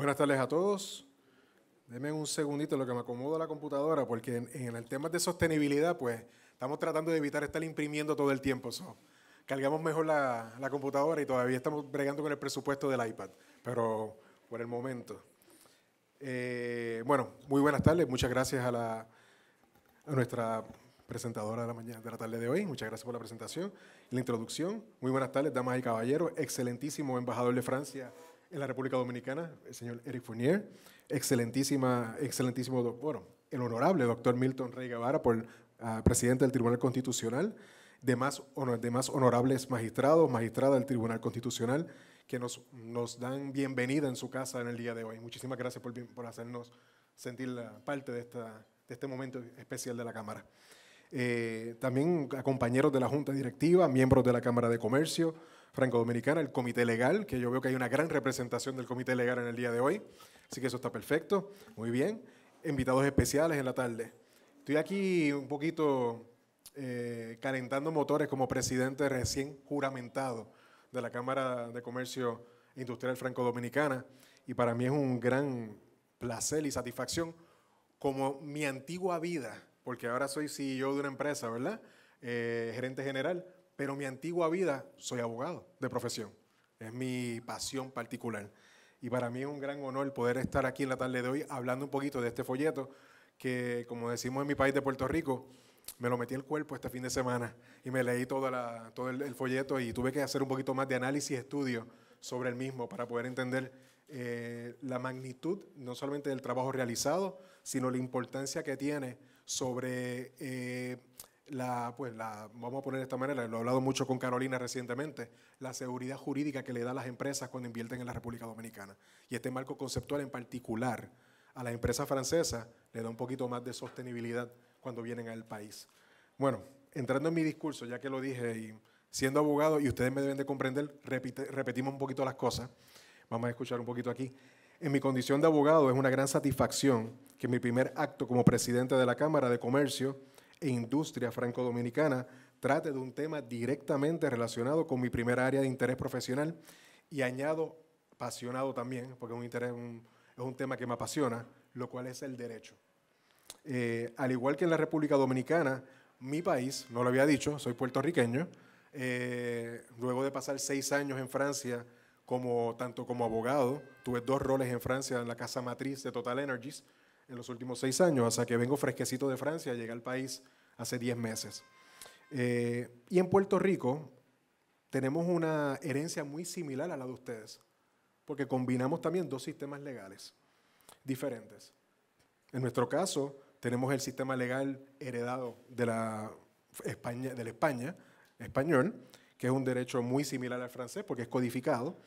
Buenas tardes a todos. Denme un segundito lo que me acomodo la computadora, porque en el tema de sostenibilidad, pues estamos tratando de evitar estar imprimiendo todo el tiempo. Cargamos mejor la computadora y todavía estamos bregando con el presupuesto del iPad, pero por el momento. Bueno, muy buenas tardes. Muchas gracias a nuestra presentadora de la tarde de hoy. Muchas gracias por la presentación y la introducción. Muy buenas tardes, damas y caballeros. Excelentísimo embajador de Francia en la República Dominicana, el señor Eric Fournier. Excelentísimo, el honorable doctor Milton Rey Guevara, presidente del Tribunal Constitucional, demás honorables magistrados, magistradas del Tribunal Constitucional, que nos dan bienvenida en su casa en el día de hoy. Muchísimas gracias por hacernos sentir parte de este momento especial de la Cámara. También a compañeros de la Junta Directiva, miembros de la Cámara de Comercio Franco-Dominicana, el Comité Legal, que yo veo que hay una gran representación del Comité Legal en el día de hoy, así que eso está perfecto, muy bien. Invitados especiales en la tarde. Estoy aquí un poquito calentando motores como presidente recién juramentado de la Cámara de Comercio Industrial Franco-Dominicana, y para mí es un gran placer y satisfacción, como mi antigua vida, porque ahora soy CEO de una empresa, ¿verdad? Gerente general, pero mi antigua vida soy abogado de profesión. Es mi pasión particular. Y para mí es un gran honor poder estar aquí en la tarde de hoy hablando un poquito de este folleto que, como decimos en mi país de Puerto Rico, me lo metí al cuerpo este fin de semana y me leí todo el folleto y tuve que hacer un poquito más de análisis y estudio sobre el mismo para poder entender la magnitud, no solamente del trabajo realizado, sino la importancia que tiene sobre vamos a poner de esta manera, lo he hablado mucho con Carolina recientemente, la seguridad jurídica que le da a las empresas cuando invierten en la República Dominicana. Y este marco conceptual en particular a las empresas francesas le da un poquito más de sostenibilidad cuando vienen al país. Bueno, entrando en mi discurso, ya que lo dije, y siendo abogado, y ustedes me deben de comprender, repetimos un poquito las cosas. Vamos a escuchar un poquito aquí. En mi condición de abogado es una gran satisfacción que mi primer acto como presidente de la Cámara de Comercio e Industria Franco-Dominicana trate de un tema directamente relacionado con mi primer área de interés profesional y añado apasionado también, porque es un tema que me apasiona, lo cual es el derecho. Al igual que en la República Dominicana, mi país, no lo había dicho, soy puertorriqueño, luego de pasar 6 años en Francia, tanto como abogado, tuve 2 roles en Francia en la casa matriz de Total Energies en los últimos 6 años, hasta que vengo fresquecito de Francia, llegué al país hace 10 meses. Y en Puerto Rico tenemos una herencia muy similar a la de ustedes, porque combinamos también 2 sistemas legales diferentes. En nuestro caso, tenemos el sistema legal heredado del español, que es un derecho muy similar al francés porque es codificado,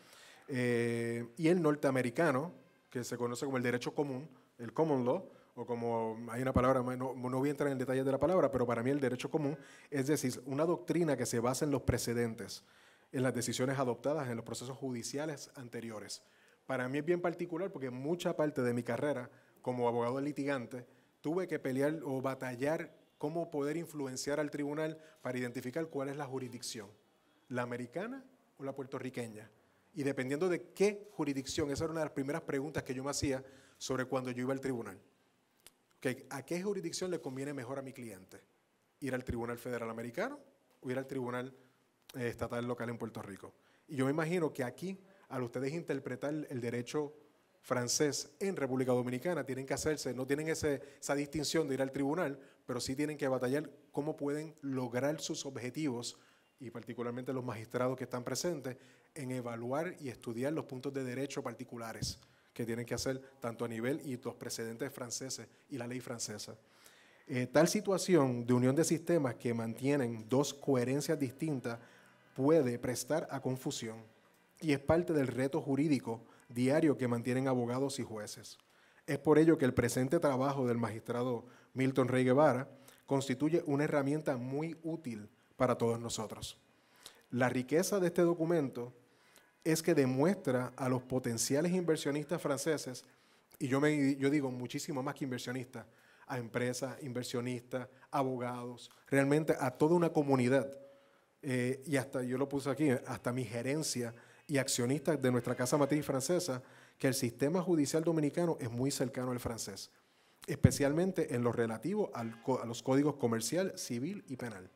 y el norteamericano, que se conoce como el derecho común, el common law, o como hay una palabra, no voy a entrar en el detalle de la palabra, pero para mí el derecho común es decir, una doctrina que se basa en los precedentes, en las decisiones adoptadas en los procesos judiciales anteriores. Para mí es bien particular porque mucha parte de mi carrera como abogado litigante tuve que pelear o batallar cómo poder influenciar al tribunal para identificar cuál es la jurisdicción, la americana o la puertorriqueña. Y dependiendo de qué jurisdicción, esa era una de las primeras preguntas que yo me hacía sobre cuando yo iba al tribunal. ¿A qué jurisdicción le conviene mejor a mi cliente? ¿Ir al Tribunal Federal Americano o ir al Tribunal Estatal Local en Puerto Rico? Y yo me imagino que aquí, al ustedes interpretar el derecho francés en República Dominicana, tienen que hacerse, no tienen esa distinción de ir al tribunal, pero sí tienen que batallar cómo pueden lograr sus objetivos, y particularmente los magistrados que están presentes, en evaluar y estudiar los puntos de derecho particulares que tienen que hacer tanto a nivel y los precedentes franceses y la ley francesa. Tal situación de unión de sistemas que mantienen 2 coherencias distintas puede prestar a confusión y es parte del reto jurídico diario que mantienen abogados y jueces. Es por ello que el presente trabajo del magistrado Milton Rey Guevara constituye una herramienta muy útil para todos nosotros. La riqueza de este documento es que demuestra a los potenciales inversionistas franceses, y yo digo muchísimo más que inversionistas, a empresas, inversionistas, abogados, realmente a toda una comunidad, y hasta yo lo puse aquí, hasta mi gerencia y accionistas de nuestra casa matriz francesa, que el sistema judicial dominicano es muy cercano al francés, especialmente en lo relativo a los códigos comercial, civil y penal.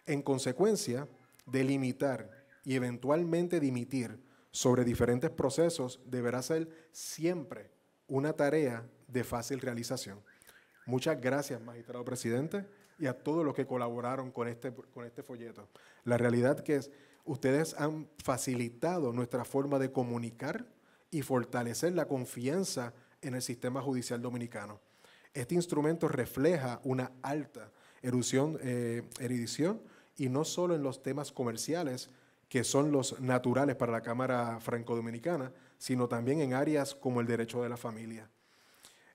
En consecuencia, delimitar y eventualmente dimitir sobre diferentes procesos deberá ser siempre una tarea de fácil realización. Muchas gracias, magistrado presidente, y a todos los que colaboraron con este folleto. La realidad que es, ustedes han facilitado nuestra forma de comunicar y fortalecer la confianza en el sistema judicial dominicano. Este instrumento refleja una alta erudición y no solo en los temas comerciales, que son los naturales para la Cámara Franco-Dominicana, sino también en áreas como el derecho de la familia.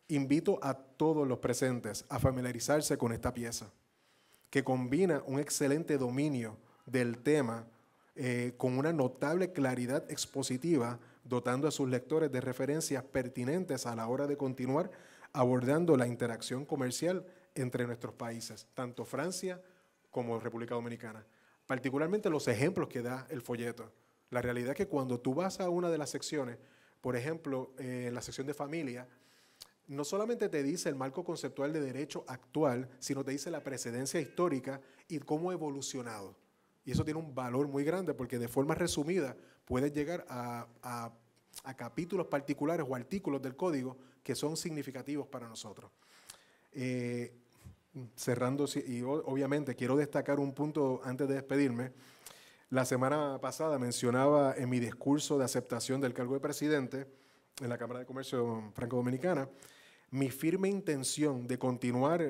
Invito a todos los presentes a familiarizarse con esta pieza, que combina un excelente dominio del tema con una notable claridad expositiva, dotando a sus lectores de referencias pertinentes a la hora de continuar abordando la interacción comercial entre nuestros países, tanto Francia como República Dominicana. Particularmente los ejemplos que da el folleto. La realidad es que cuando tú vas a una de las secciones, por ejemplo, en la sección de familia, no solamente te dice el marco conceptual de derecho actual, sino te dice la precedencia histórica y cómo ha evolucionado. Y eso tiene un valor muy grande porque de forma resumida puedes llegar a capítulos particulares o artículos del código que son significativos para nosotros. Cerrando, y obviamente quiero destacar un punto antes de despedirme. La semana pasada mencionaba en mi discurso de aceptación del cargo de presidente en la Cámara de Comercio Franco-Dominicana mi firme intención de continuar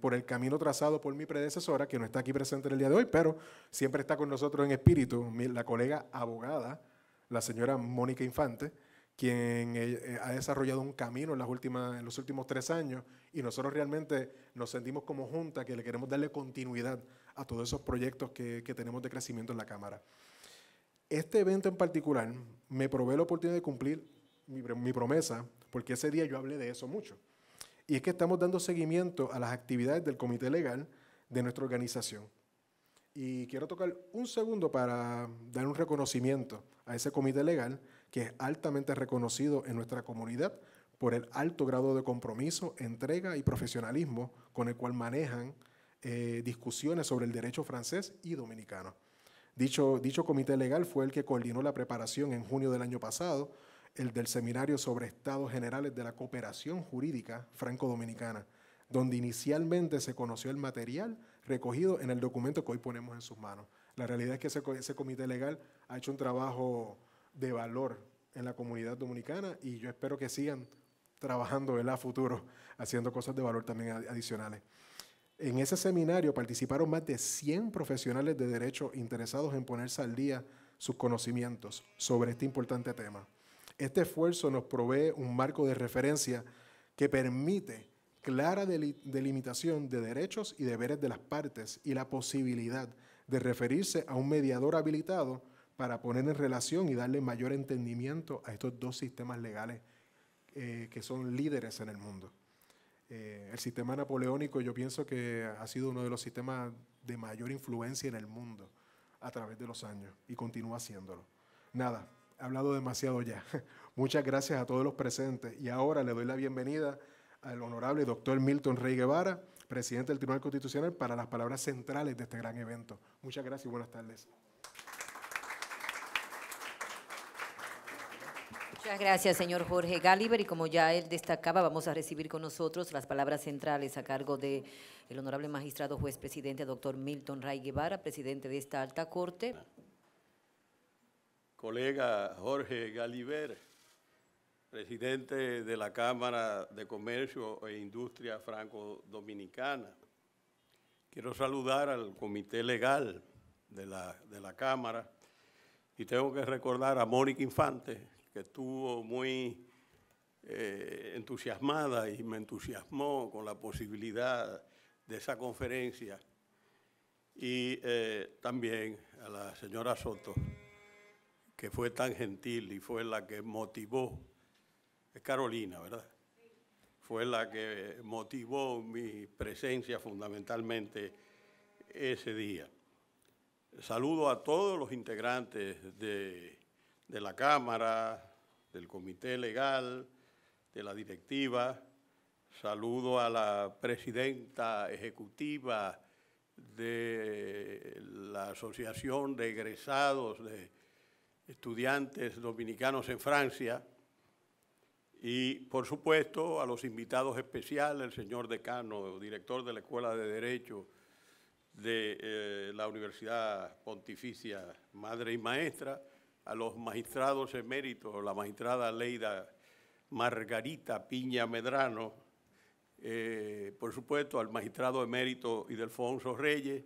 por el camino trazado por mi predecesora, que no está aquí presente en el día de hoy, pero siempre está con nosotros en espíritu, la colega abogada, la señora Mónica Infante, quien ha desarrollado un camino en los últimos 3 años, y nosotros realmente nos sentimos como junta que le queremos darle continuidad a todos esos proyectos que tenemos de crecimiento en la Cámara. Este evento en particular me provee la oportunidad de cumplir mi promesa, porque ese día yo hablé de eso mucho. Y es que estamos dando seguimiento a las actividades del comité legal de nuestra organización. Y quiero tocar un segundo para dar un reconocimiento a ese comité legal, que es altamente reconocido en nuestra comunidad por el alto grado de compromiso, entrega y profesionalismo con el cual manejan discusiones sobre el derecho francés y dominicano. Dicho comité legal fue el que coordinó la preparación en junio del año pasado, el del Seminario sobre Estados Generales de la Cooperación Jurídica Franco-Dominicana, donde inicialmente se conoció el material recogido en el documento que hoy ponemos en sus manos. La realidad es que ese comité legal ha hecho un trabajo de valor en la comunidad dominicana y yo espero que sigan trabajando a futuro, haciendo cosas de valor también adicionales. En ese seminario participaron más de 100 profesionales de derecho interesados en ponerse al día sus conocimientos sobre este importante tema. Este esfuerzo nos provee un marco de referencia que permite clara delimitación de derechos y deberes de las partes y la posibilidad de referirse a un mediador habilitado para poner en relación y darle mayor entendimiento a estos dos sistemas legales que son líderes en el mundo. El sistema napoleónico yo pienso que ha sido uno de los sistemas de mayor influencia en el mundo a través de los años y continúa haciéndolo. Nada, he hablado demasiado ya. Muchas gracias a todos los presentes y ahora le doy la bienvenida al honorable doctor Milton Rey Guevara, presidente del Tribunal Constitucional, para las palabras centrales de este gran evento. Muchas gracias y buenas tardes. Muchas gracias, señor Jorge Galiver. Y como ya él destacaba, vamos a recibir con nosotros las palabras centrales a cargo del honorable magistrado juez presidente, doctor Milton Rey Guevara, presidente de esta alta corte. Colega Jorge Galiver, presidente de la Cámara de Comercio e Industria Franco-Dominicana. Quiero saludar al comité legal de la Cámara y tengo que recordar a Mónica Infante, que estuvo muy entusiasmada y me entusiasmó con la posibilidad de esa conferencia, y también a la señora Soto, que fue tan gentil y fue la que motivó, es Carolina, ¿verdad? Fue la que motivó mi presencia fundamentalmente ese día. Saludo a todos los integrantes de la Cámara, del comité legal, de la directiva. Saludo a la presidenta ejecutiva de la Asociación de Egresados de Estudiantes Dominicanos en Francia y, por supuesto, a los invitados especiales, el señor decano, director de la Escuela de Derecho de la Universidad Pontificia Madre y Maestra, a los magistrados eméritos, la magistrada Leida Margarita Piña Medrano, por supuesto al magistrado emérito Ildefonso Reyes,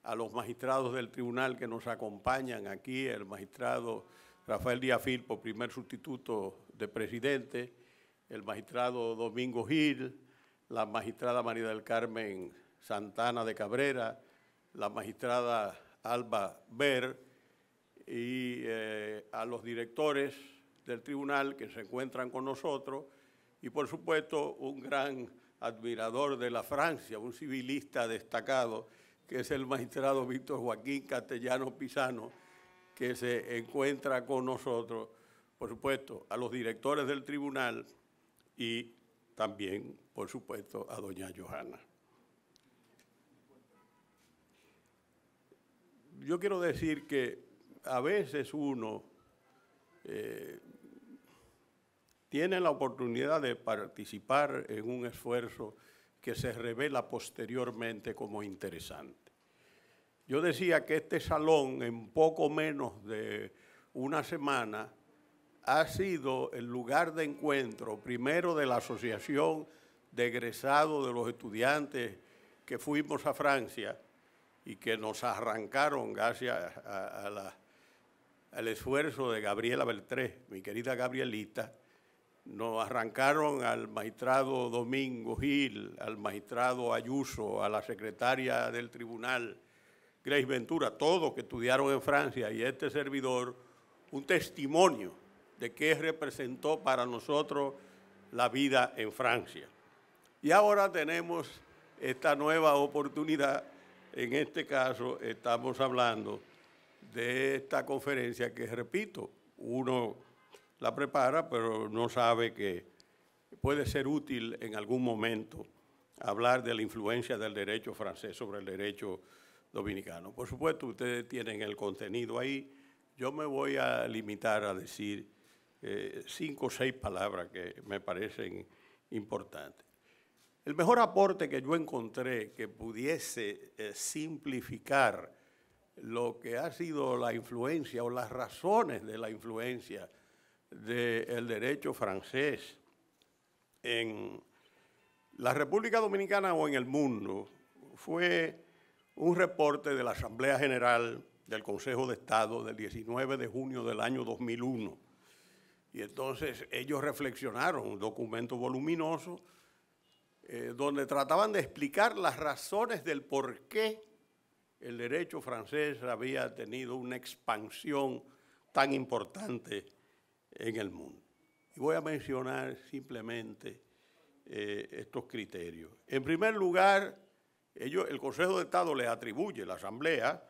a los magistrados del tribunal que nos acompañan aquí, el magistrado Rafael Díaz Filpo, primer sustituto de presidente, el magistrado Domingo Gil, la magistrada María del Carmen Santana de Cabrera, la magistrada Alba Ver y a los directores del tribunal que se encuentran con nosotros y, por supuesto, un gran admirador de la Francia, un civilista destacado, que es el magistrado Víctor Joaquín Castellano Pisano, que se encuentra con nosotros, por supuesto, a los directores del tribunal y también, por supuesto, a doña Johanna. Yo quiero decir que a veces uno tiene la oportunidad de participar en un esfuerzo que se revela posteriormente como interesante. Yo decía que este salón, en poco menos de una semana, ha sido el lugar de encuentro, primero de la Asociación de Egresados de los Estudiantes que fuimos a Francia y que nos arrancaron gracias al esfuerzo de Gabriela Beltré, mi querida Gabrielita. Nos arrancaron al magistrado Domingo Gil, al magistrado Ayuso, a la secretaria del tribunal, Grace Ventura, todos que estudiaron en Francia, y este servidor, un testimonio de qué representó para nosotros la vida en Francia. Y ahora tenemos esta nueva oportunidad. En este caso estamos hablando de esta conferencia que, repito, uno la prepara, pero no sabe que puede ser útil en algún momento hablar de la influencia del derecho francés sobre el derecho dominicano. Por supuesto, ustedes tienen el contenido ahí. Yo me voy a limitar a decir 5 o 6 palabras que me parecen importantes. El mejor aporte que yo encontré que pudiese simplificar lo que ha sido la influencia o las razones de la influencia del derecho francés en la República Dominicana o en el mundo fue un reporte de la Asamblea General del Consejo de Estado del 19 de junio del año 2001. Y entonces ellos reflexionaron, un documento voluminoso, donde trataban de explicar las razones del por qué el derecho francés había tenido una expansión tan importante en el mundo. Y voy a mencionar simplemente estos criterios. En primer lugar, el Consejo de Estado le atribuye a la Asamblea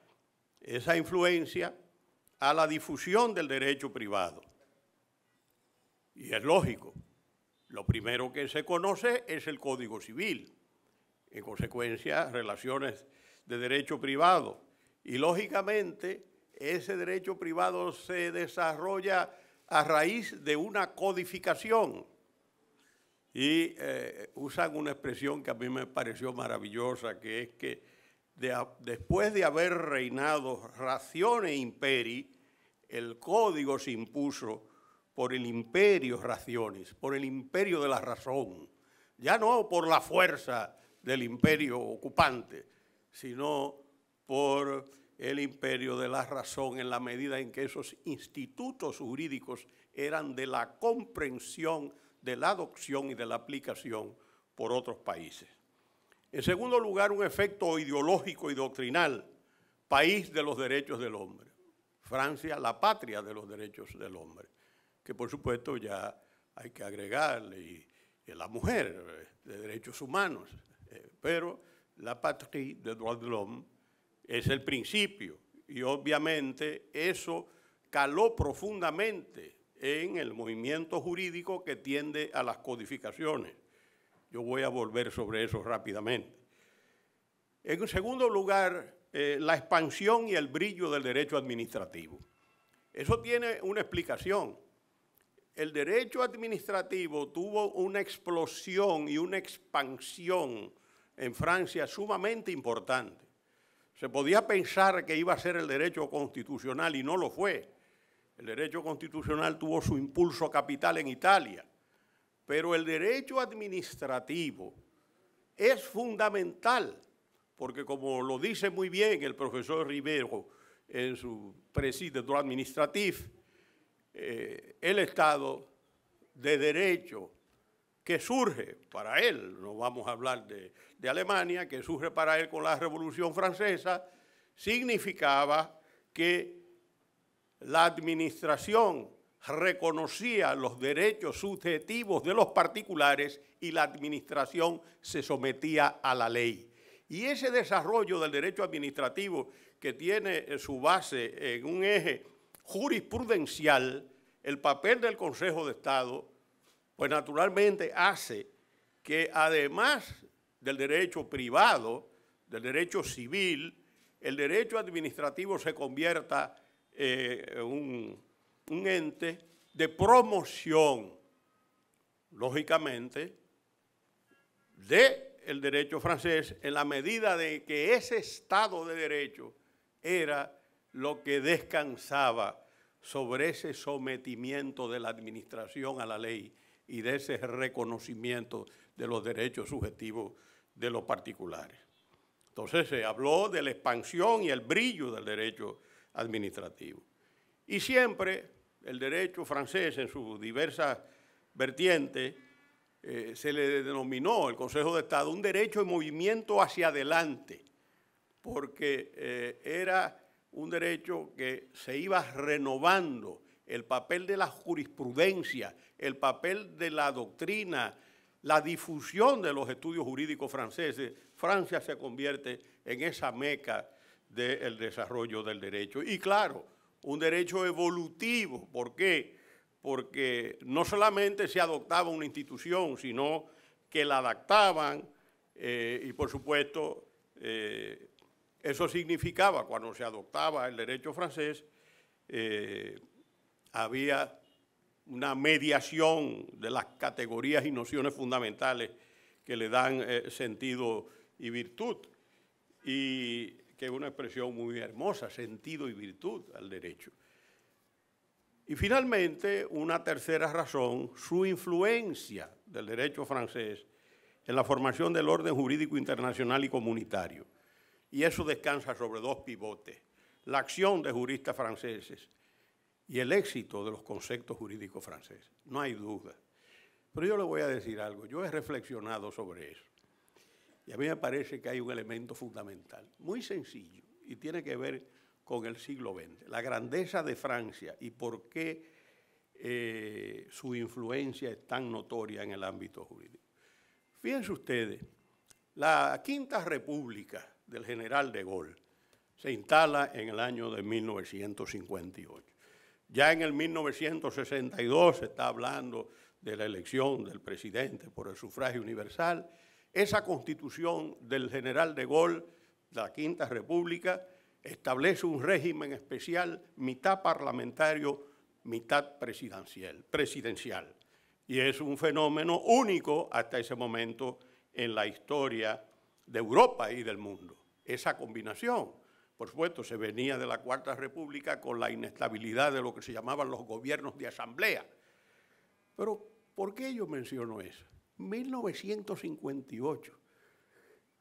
esa influencia a la difusión del derecho privado. Y es lógico. Lo primero que se conoce es el Código Civil. En consecuencia, relaciones de derecho privado. Y, lógicamente, ese derecho privado se desarrolla a raíz de una codificación. Y usan una expresión que a mí me pareció maravillosa, que es que después de haber reinado ratione imperi, el código se impuso por el imperio rationis, por el imperio de la razón, ya no por la fuerza del imperio ocupante, sino por el imperio de la razón en la medida en que esos institutos jurídicos eran de la comprensión, de la adopción y de la aplicación por otros países. En segundo lugar, un efecto ideológico y doctrinal, país de los derechos del hombre. Francia, la patria de los derechos del hombre, que por supuesto ya hay que agregarle y la mujer, de derechos humanos, pero la patrie des droits de l'homme es el principio y obviamente eso caló profundamente en el movimiento jurídico que tiende a las codificaciones. Yo voy a volver sobre eso rápidamente. En segundo lugar, la expansión y el brillo del derecho administrativo. Eso tiene una explicación. El derecho administrativo tuvo una explosión y una expansión en Francia sumamente importante. Se podía pensar que iba a ser el derecho constitucional y no lo fue. El derecho constitucional tuvo su impulso capital en Italia, pero el derecho administrativo es fundamental, porque como lo dice muy bien el profesor Rivero en su Précis de droit administratif, el Estado de derecho que surge para él, no vamos a hablar de Alemania, que surge para él con la Revolución Francesa, significaba que la administración reconocía los derechos subjetivos de los particulares y la administración se sometía a la ley. Y ese desarrollo del derecho administrativo que tiene su base en un eje jurisprudencial, el papel del Consejo de Estado, pues naturalmente hace que además del derecho privado, del derecho civil, el derecho administrativo se convierta en un ente de promoción, lógicamente, del derecho francés en la medida de que ese Estado de Derecho era lo que descansaba sobre ese sometimiento de la administración a la ley y de ese reconocimiento de los derechos subjetivos de los particulares. Entonces se habló de la expansión y el brillo del derecho administrativo. Y siempre el derecho francés en sus diversas vertientes se le denominó, el Consejo de Estado, un derecho en movimiento hacia adelante, porque era un derecho que se iba renovando, el papel de la jurisprudencia, el papel de la doctrina, la difusión de los estudios jurídicos franceses. Francia se convierte en esa meca del desarrollo del derecho. Y claro, un derecho evolutivo. ¿Por qué? Porque no solamente se adoptaba una institución, sino que la adaptaban y, por supuesto, eso significaba, cuando se adoptaba el derecho francés, había una mediación de las categorías y nociones fundamentales que le dan sentido y virtud, y que es una expresión muy hermosa, sentido y virtud al derecho. Y finalmente, una tercera razón, su influencia del derecho francés en la formación del orden jurídico internacional y comunitario. Y eso descansa sobre dos pivotes: la acción de juristas franceses y el éxito de los conceptos jurídicos franceses. No hay duda. Pero yo le voy a decir algo. Yo he reflexionado sobre eso. Y a mí me parece que hay un elemento fundamental, muy sencillo, y tiene que ver con el siglo XX. La grandeza de Francia y por qué su influencia es tan notoria en el ámbito jurídico. Fíjense ustedes, la Quinta República del general de Gaulle se instala en el año de 1958. Ya en el 1962 se está hablando de la elección del presidente por el sufragio universal. Esa constitución del general de Gaulle, de la Quinta República, establece un régimen especial, mitad parlamentario, mitad presidencial. Y es un fenómeno único hasta ese momento en la historia de Europa y del mundo. Esa combinación, por supuesto, se venía de la Cuarta República con la inestabilidad de lo que se llamaban los gobiernos de asamblea. Pero, ¿por qué yo menciono eso? 1958.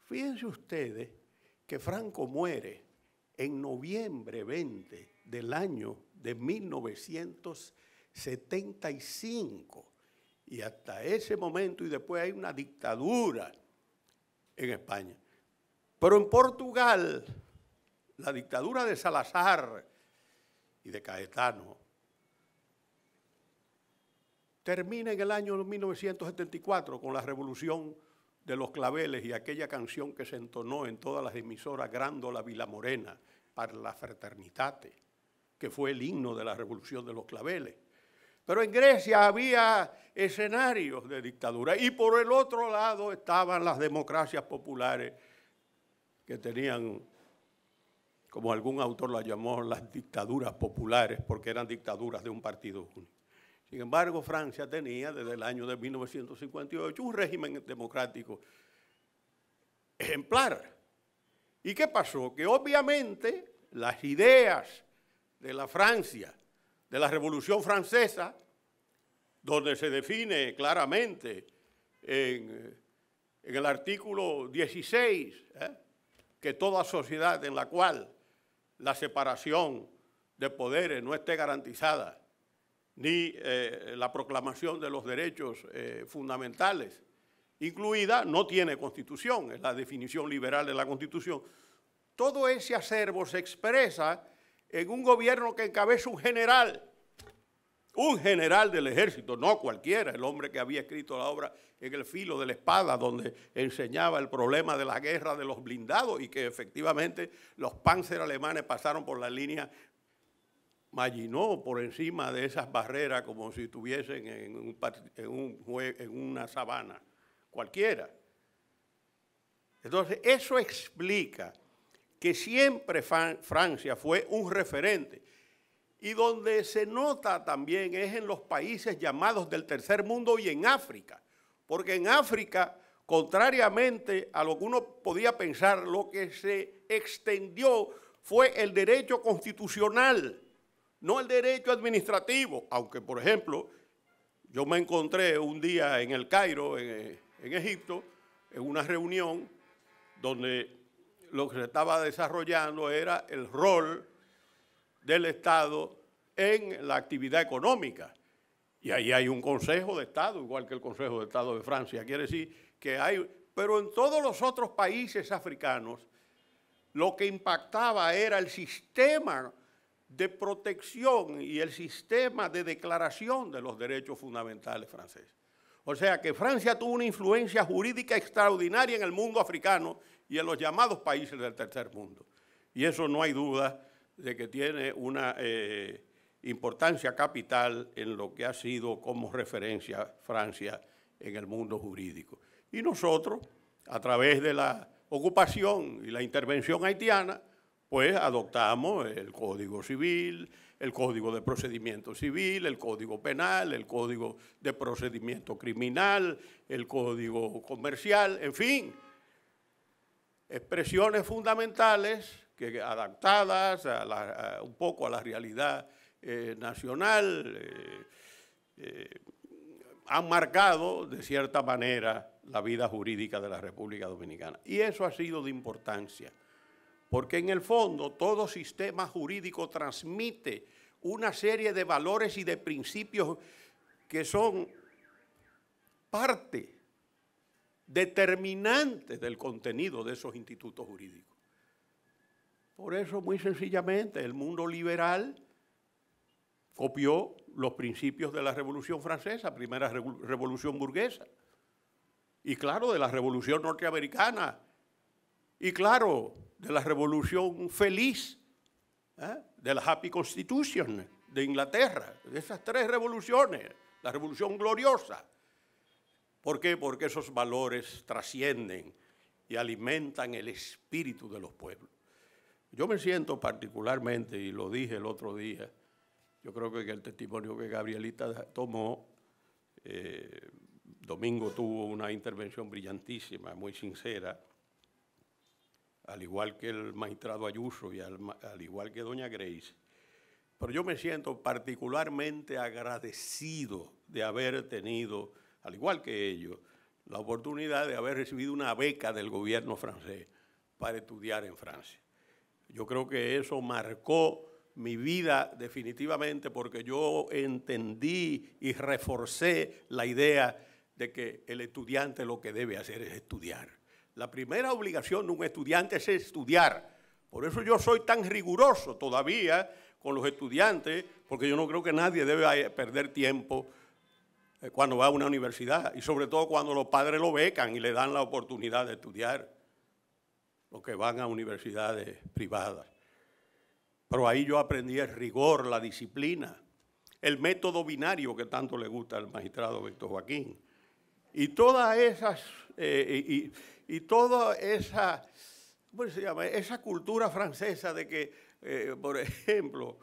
Fíjense ustedes que Franco muere en noviembre 20 del año de 1975. Y hasta ese momento, y después hay una dictadura en España. Pero en Portugal, la dictadura de Salazar y de Caetano termina en el año 1974 con la revolución de los claveles y aquella canción que se entonó en todas las emisoras, Grándola Vila Morena, para la Fraternitate, que fue el himno de la revolución de los claveles. Pero en Grecia había escenarios de dictadura y por el otro lado estaban las democracias populares que tenían, como algún autor las llamó, las dictaduras populares, porque eran dictaduras de un partido único. Sin embargo, Francia tenía desde el año de 1958 un régimen democrático ejemplar. ¿Y qué pasó? Que obviamente las ideas de la Francia, de la Revolución Francesa, donde se define claramente en el artículo 16, que toda sociedad en la cual la separación de poderes no esté garantizada, ni la proclamación de los derechos fundamentales, incluida, no tiene constitución, es la definición liberal de la constitución. Todo ese acervo se expresa en un gobierno que encabeza un general del ejército, no cualquiera, el hombre que había escrito la obra En el filo de la espada, donde enseñaba el problema de la guerra de los blindados y que efectivamente los Panzer alemanes pasaron por la línea Maginot, por encima de esas barreras como si estuviesen en una sabana cualquiera. Entonces, eso explica que siempre Francia fue un referente. Y donde se nota también es en los países llamados del tercer mundo y en África. Porque en África, contrariamente a lo que uno podía pensar, lo que se extendió fue el derecho constitucional, no el derecho administrativo. Aunque, por ejemplo, yo me encontré un día en El Cairo, en Egipto, en una reunión donde lo que se estaba desarrollando era el rol del Estado en la actividad económica. Y ahí hay un Consejo de Estado, igual que el Consejo de Estado de Francia. Quiere decir que hay, pero en todos los otros países africanos, lo que impactaba era el sistema de protección y el sistema de declaración de los derechos fundamentales franceses. O sea que Francia tuvo una influencia jurídica extraordinaria en el mundo africano y en los llamados países del tercer mundo. Y eso no hay duda de que tiene una importancia capital en lo que ha sido como referencia Francia en el mundo jurídico. Y nosotros, a través de la ocupación y la intervención haitiana, pues adoptamos el Código Civil, el Código de Procedimiento Civil, el Código Penal, el Código de Procedimiento Criminal, el Código Comercial, en fin, expresiones fundamentales que adaptadas un poco a la realidad nacional, han marcado de cierta manera la vida jurídica de la República Dominicana. Y eso ha sido de importancia, porque en el fondo todo sistema jurídico transmite una serie de valores y de principios que son parte determinante del contenido de esos institutos jurídicos. Por eso, muy sencillamente, el mundo liberal copió los principios de la Revolución Francesa, primera revolución burguesa, y claro, de la Revolución Norteamericana, y claro, de la Revolución Feliz, de la Happy Constitution de Inglaterra, de esas tres revoluciones, la Revolución Gloriosa. ¿Por qué? Porque esos valores trascienden y alimentan el espíritu de los pueblos. Yo me siento particularmente, y lo dije el otro día, yo creo que el testimonio que Gabrielita tomó, Domingo tuvo una intervención brillantísima, muy sincera, al igual que el magistrado Ayuso y al igual que doña Grace. Pero yo me siento particularmente agradecido de haber tenido, al igual que ellos, la oportunidad de haber recibido una beca del gobierno francés para estudiar en Francia. Yo creo que eso marcó mi vida definitivamente porque yo entendí y reforcé la idea de que el estudiante lo que debe hacer es estudiar. La primera obligación de un estudiante es estudiar. Por eso yo soy tan riguroso todavía con los estudiantes, porque yo no creo que nadie debe perder tiempo cuando va a una universidad, y sobre todo cuando los padres lo becan y le dan la oportunidad de estudiar, los que van a universidades privadas. Pero ahí yo aprendí el rigor, la disciplina, el método binario que tanto le gusta al magistrado Víctor Joaquín. Y todas esas, y toda esa, ¿cómo se llama? Esa cultura francesa de que, por ejemplo,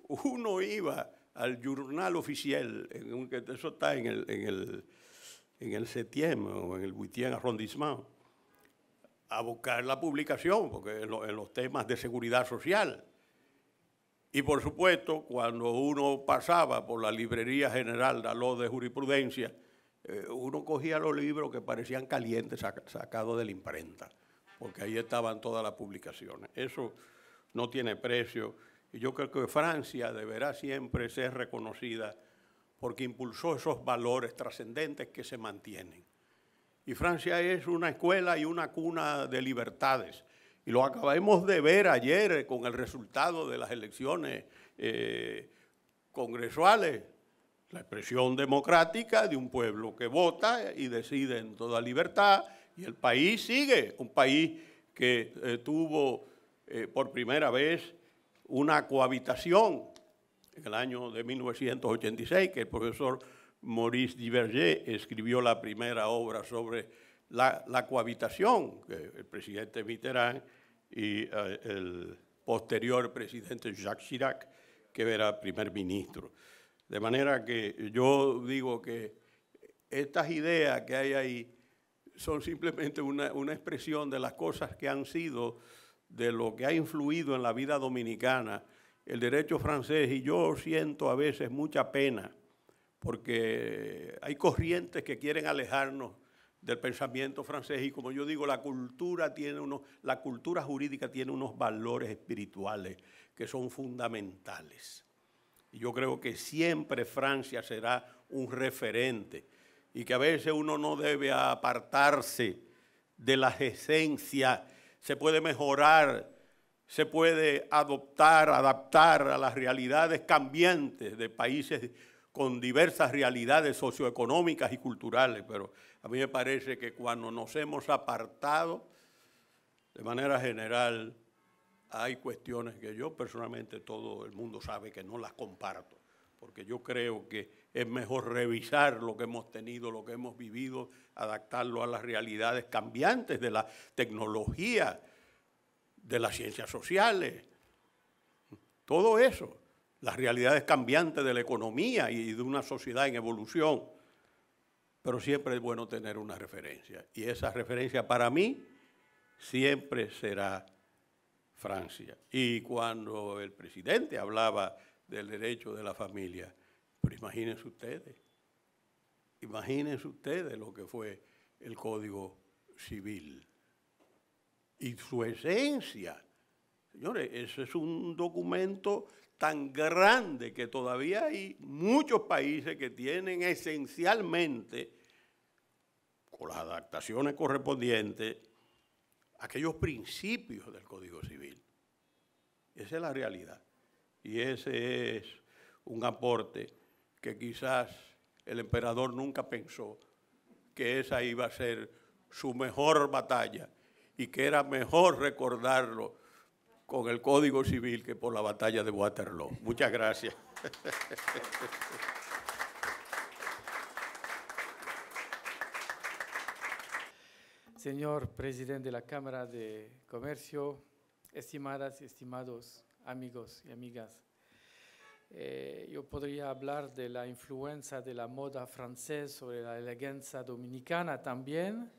uno iba al Journal Officiel, eso está en el 7e o en el 8e arrondissement, a buscar la publicación, porque en los temas de seguridad social. Y por supuesto, cuando uno pasaba por la librería general de jurisprudencia, uno cogía los libros que parecían calientes sacados de la imprenta, porque ahí estaban todas las publicaciones. Eso no tiene precio. Y yo creo que Francia deberá siempre ser reconocida porque impulsó esos valores trascendentes que se mantienen. Y Francia es una escuela y una cuna de libertades. Y lo acabamos de ver ayer con el resultado de las elecciones congresuales. La expresión democrática de un pueblo que vota y decide en toda libertad. Y el país sigue, un país que tuvo por primera vez una cohabitación en el año de 1986, que el profesor Maurice Duverger escribió la primera obra sobre la cohabitación, que el presidente Mitterrand y el posterior presidente Jacques Chirac, que era primer ministro. De manera que yo digo que estas ideas que hay ahí son simplemente una expresión de las cosas que han sido, de lo que ha influido en la vida dominicana, el derecho francés, y yo siento a veces mucha pena, porque hay corrientes que quieren alejarnos del pensamiento francés, y como yo digo, la cultura jurídica tiene unos valores espirituales que son fundamentales. Y yo creo que siempre Francia será un referente, y que a veces uno no debe apartarse de las esencias. Se puede mejorar, se puede adaptar a las realidades cambiantes de países con diversas realidades socioeconómicas y culturales, pero a mí me parece que cuando nos hemos apartado, de manera general, hay cuestiones que yo personalmente, todo el mundo sabe que no las comparto, porque yo creo que es mejor revisar lo que hemos tenido, lo que hemos vivido, adaptarlo a las realidades cambiantes de la tecnología, de las ciencias sociales, todo eso, las realidades cambiantes de la economía y de una sociedad en evolución. Pero siempre es bueno tener una referencia, y esa referencia para mí siempre será Francia. Y cuando el presidente hablaba del derecho de la familia, pero imagínense ustedes lo que fue el Código Civil y su esencia. Señores, ese es un documento tan grande que todavía hay muchos países que tienen esencialmente, con las adaptaciones correspondientes, aquellos principios del Código Civil. Esa es la realidad. Y ese es un aporte que quizás el emperador nunca pensó que esa iba a ser su mejor batalla y que era mejor recordarlo con el Código Civil que por la batalla de Waterloo. Muchas gracias. Señor presidente de la Cámara de Comercio, estimadas y estimados amigos y amigas, yo podría hablar de la influencia de la moda francesa sobre la elegancia dominicana también,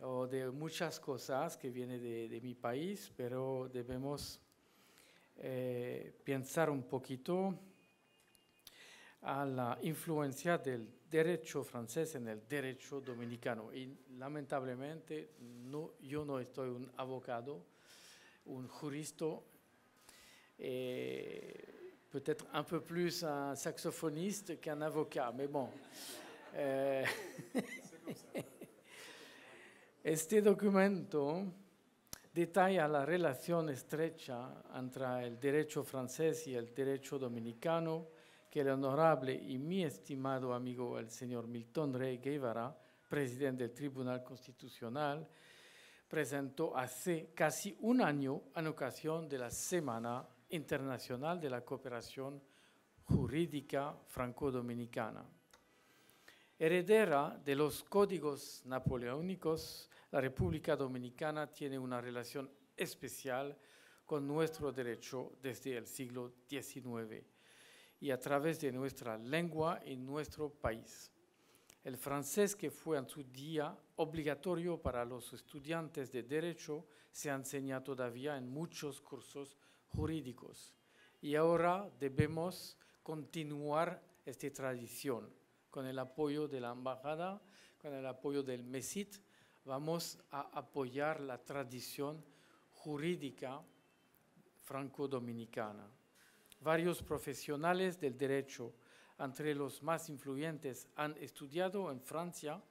o de muchas cosas que vienen de mi país, pero debemos pensar un poquito a la influencia del derecho francés en el derecho dominicano. Y lamentablemente yo no soy un abogado, un jurista, peut-être un peu plus un saxophoniste qu'un avocat, mais bon. Este documento detalla la relación estrecha entre el derecho francés y el derecho dominicano que el honorable y mi estimado amigo el señor Milton Rey Guevara, presidente del Tribunal Constitucional, presentó hace casi un año en ocasión de la Semana Internacional de la Cooperación jurídica franco-dominicana. Heredera de los códigos napoleónicos, la República Dominicana tiene una relación especial con nuestro derecho desde el siglo XIX y a través de nuestra lengua en nuestro país. El francés, que fue en su día obligatorio para los estudiantes de derecho, se enseña todavía en muchos cursos jurídicos. Y ahora debemos continuar esta tradición. Con el apoyo de la embajada, con el apoyo del MESIT, vamos a apoyar la tradición jurídica franco-dominicana. Varios profesionales del derecho, entre los más influyentes, han estudiado en Francia,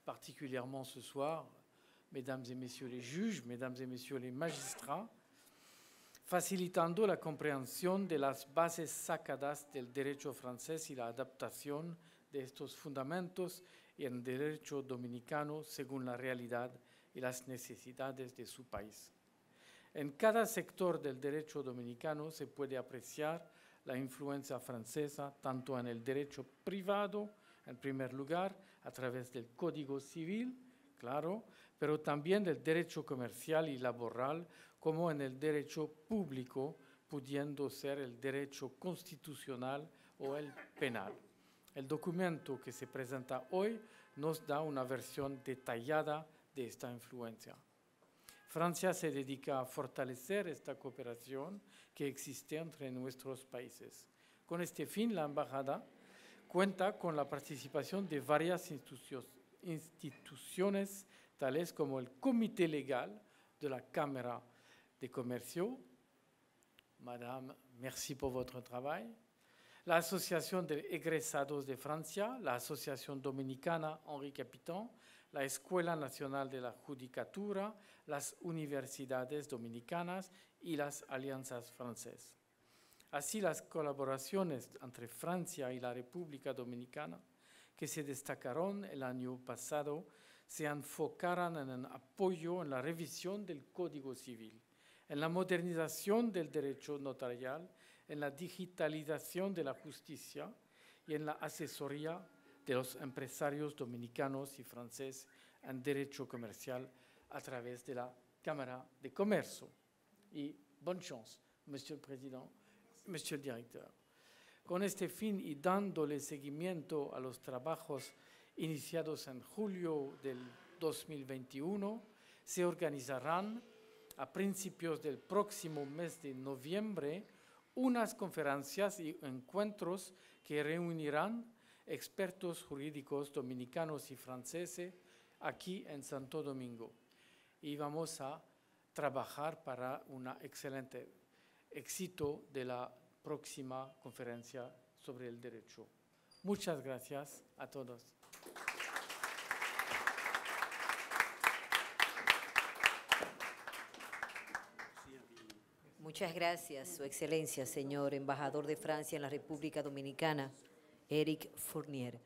particulièrement ce soir, mesdames et messieurs les juges, mesdames et messieurs les magistrats, facilitando la comprensión de las bases sacadas del derecho francés y la adaptación de estos fundamentos en derecho dominicano según la realidad y las necesidades de su país. En cada sector del derecho dominicano se puede apreciar la influencia francesa, tanto en el derecho privado, en primer lugar, a través del Código Civil, claro, pero también del derecho comercial y laboral, como en el derecho público, pudiendo ser el derecho constitucional o el penal. El documento que se presenta hoy nos da una versión detallada de esta influencia. Francia se dedica a fortalecer esta cooperación que existe entre nuestros países. Con este fin, la embajada cuenta con la participación de varias instituciones, tales como el Comité Legal de la Cámara de Comercio. Madame, merci pour votre travail. La Asociación de Egresados de Francia, la Asociación Dominicana Henri Capitan, la Escuela Nacional de la Judicatura, las universidades dominicanas y las alianzas francesas. Así, las colaboraciones entre Francia y la República Dominicana, que se destacaron el año pasado, se enfocaron en el apoyo en la revisión del Código Civil, en la modernización del derecho notarial, en la digitalización de la justicia y en la asesoría de los empresarios dominicanos y franceses en derecho comercial a través de la Cámara de Comercio. Y bonne chance, Monsieur le Président, Monsieur le Directeur. Con este fin y dándole seguimiento a los trabajos iniciados en julio del 2021, se organizarán a principios del próximo mes de noviembre unas conferencias y encuentros que reunirán expertos jurídicos dominicanos y franceses aquí en Santo Domingo. Y vamos a trabajar para un excelente éxito de la próxima conferencia sobre el derecho. Muchas gracias a todos. Muchas gracias, Su Excelencia, señor embajador de Francia en la República Dominicana, Eric Fournier.